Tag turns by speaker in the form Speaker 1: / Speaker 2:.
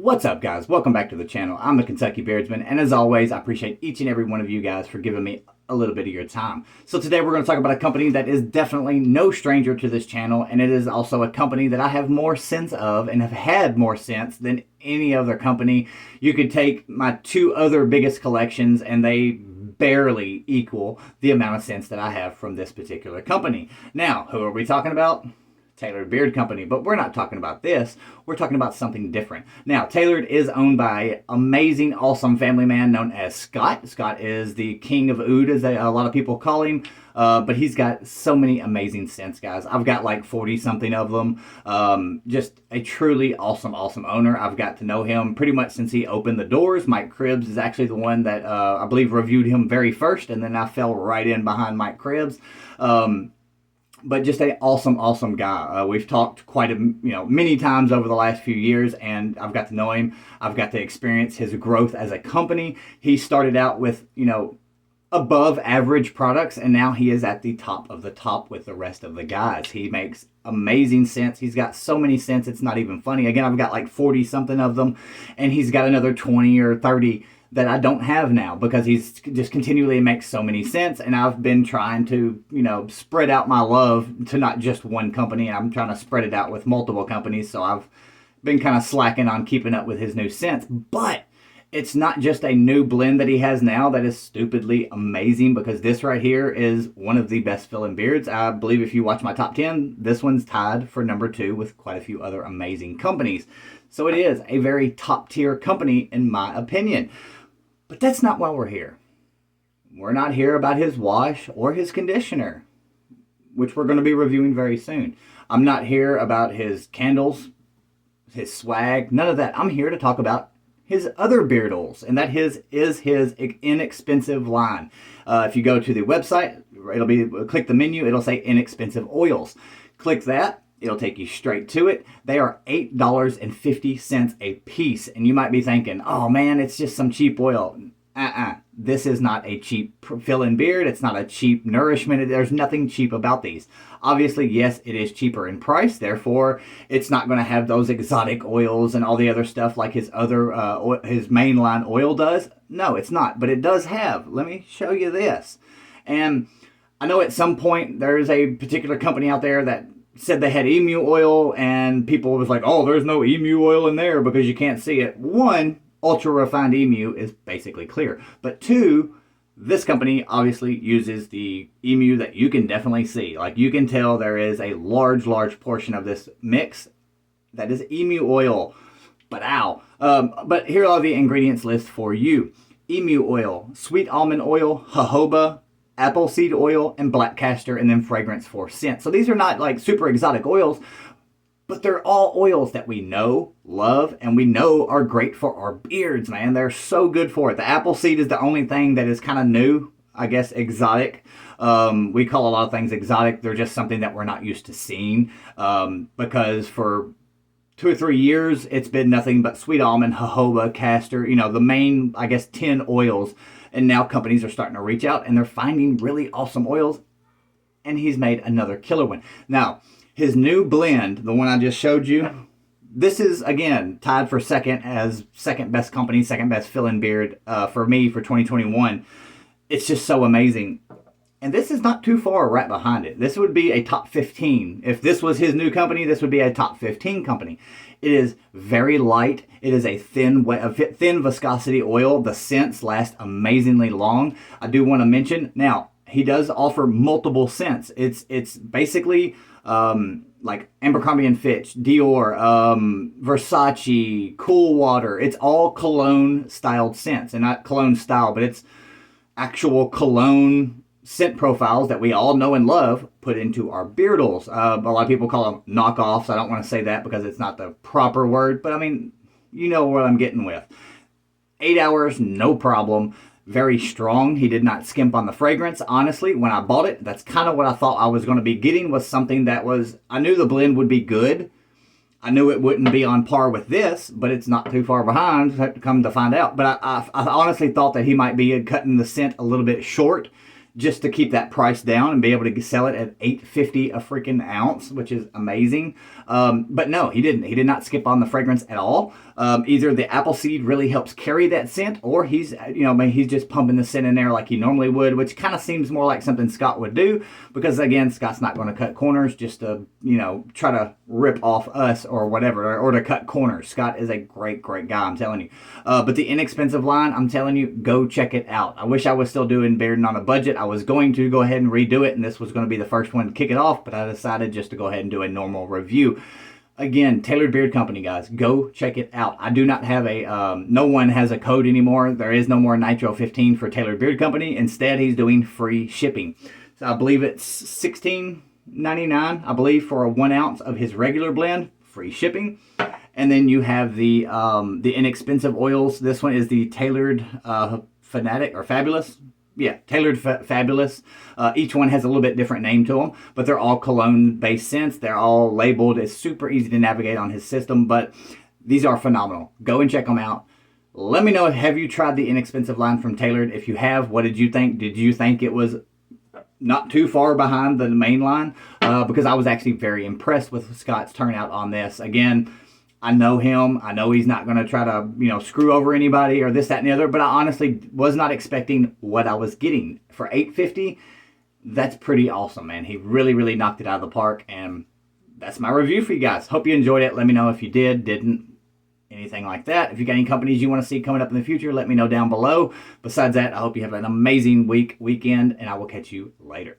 Speaker 1: What's up, guys? Welcome back to the channel. I'm the Kentucky Beardsman, and as always, I appreciate each and every one of you guys for giving me a little bit of your time. So today we're going to talk about a company that is definitely no stranger to this channel, and it is also a company that I have more sense of and have had more sense than any other company. You could take my two other biggest collections and they barely equal the amount of sense that I have from this particular company. Now, who are we talking about? Tailored Beard Company, but we're not talking about this. We're talking about something different. Now, Tailored is owned by an amazing, awesome family man known as Scott. Scott is the king of oud, as a lot of people call him, but he's got so many amazing scents, guys. I've got like 40-something of them. Just a truly awesome, awesome owner. I've got to know him pretty much since he opened the doors. Mike Cribbs is actually the one that I believe reviewed him very first, and then I fell right in behind Mike Cribbs. But just an awesome, awesome guy. We've talked many times over the last few years, and I've got to know him. I've got to experience his growth as a company. He started out with, above average products, and now he is at the top of the top with the rest of the guys. He makes amazing scents. He's got so many scents, it's not even funny. Again, I've got like 40 something of them, and he's got another 20 or 30 that I don't have now because he's just continually makes so many scents, and I've been trying to, spread out my love to not just one company, and I'm trying to spread it out with multiple companies, so I've been kind of slacking on keeping up with his new scents. But it's not just a new blend that he has now that is stupidly amazing, because this right here is one of the best fill-in beards. I believe if you watch my top 10, this one's tied for number 2 with quite a few other amazing companies. So it is a very top-tier company in my opinion. But that's not why we're here. We're not here about his wash or his conditioner, which we're going to be reviewing very soon. I'm not here about his candles, his swag, none of that. I'm here to talk about his other beard oils, and that is his inexpensive line. If you go to the website, click the menu, it'll say inexpensive oils. Click that. It'll take you straight to it. They are $8.50 a piece. And you might be thinking, oh man, it's just some cheap oil. This is not a cheap fill-in beard. It's not a cheap nourishment. There's nothing cheap about these. Obviously, yes, it is cheaper in price. Therefore, it's not going to have those exotic oils and all the other stuff like his other, his mainline oil does. No, it's not. But it does have. Let me show you this. And I know at some point there's a particular company out there that said they had emu oil, and people was like, oh, there's no emu oil in there because you can't see it. One, ultra refined emu is basically clear. But two, this company obviously uses the emu that you can definitely see. Like, you can tell there is a large, large portion of this mix that is emu oil. But but here are the ingredients list for you. Emu oil, sweet almond oil, jojoba, apple seed oil, and black castor, and then fragrance for scent. So these are not like super exotic oils, but they're all oils that we know, love, and we know are great for our beards, man. They're so good for it. The apple seed is the only thing that is kind of new, I guess, exotic. We call a lot of things exotic. They're just something that we're not used to seeing, because for 2 or 3 years, it's been nothing but sweet almond, jojoba, castor, the main, I guess, 10 oils. And now companies are starting to reach out, and they're finding really awesome oils. And he's made another killer one. Now, his new blend, the one I just showed you, this is, again, tied for second as second best company, second best fill-in beard for me for 2021. It's just so amazing. And this is not too far right behind it. This would be a top 15. If this was his new company, this would be a top 15 company. It is very light. It is a thin viscosity oil. The scents last amazingly long. I do want to mention, now, he does offer multiple scents. It's basically like Abercrombie & Fitch, Dior, Versace, Cool Water. It's all cologne-styled scents. And not cologne style, but it's actual cologne scent profiles that we all know and love put into our beard oils. A lot of people call them knockoffs. I don't want to say that because it's not the proper word, but I mean, you know what I'm getting with. 8 hours, no problem. Very strong. He did not skimp on the fragrance. Honestly, when I bought it, that's kind of what I thought I was going to be getting, was something that was, I knew the blend would be good. I knew it wouldn't be on par with this, but it's not too far behind, come to find out. But I honestly thought that he might be cutting the scent a little bit short, just to keep that price down and be able to sell it at $8.50 a freaking ounce, which is amazing. But no, he didn't. He did not skip on the fragrance at all. Either the apple seed really helps carry that scent, or he's, he's just pumping the scent in there like he normally would, which kind of seems more like something Scott would do, because again, Scott's not going to cut corners just to, try to rip off us or whatever, or to cut corners. Scott is a great guy, I'm telling you. But the inexpensive line, I'm telling you, go check it out. I wish I was still doing Bearding on a Budget. I was going to go ahead and redo it, and this was going to be the first one to kick it off, but I decided just to go ahead and do a normal review. Again, Tailored Beard Company, guys, go check it out. I do not have no one has a code anymore. There is no more Nitro 15 for Tailored Beard Company. Instead, he's doing free shipping. So I believe it's $16.99, I believe, for a 1 ounce of his regular blend, free shipping. And then you have the inexpensive oils. This one is the Tailored Fanatic or Fabulous. Yeah, Tailored Fabulous. Each one has a little bit different name to them, but they're all cologne-based scents. They're all labeled. It's super easy to navigate on his system, but these are phenomenal. Go and check them out. Let me know, have you tried the inexpensive line from Tailored? If you have, what did you think? Did you think it was not too far behind the main line? Because I was actually very impressed with Scott's turnout on this. Again, I know him. I know he's not going to try to, screw over anybody or this, that, and the other. But I honestly was not expecting what I was getting for $8.50. That's pretty awesome, man. He really knocked it out of the park. And that's my review for you guys. Hope you enjoyed it. Let me know if you didn't, anything like that. If you got any companies you want to see coming up in the future, let me know down below. Besides that, I hope you have an amazing weekend, and I will catch you later.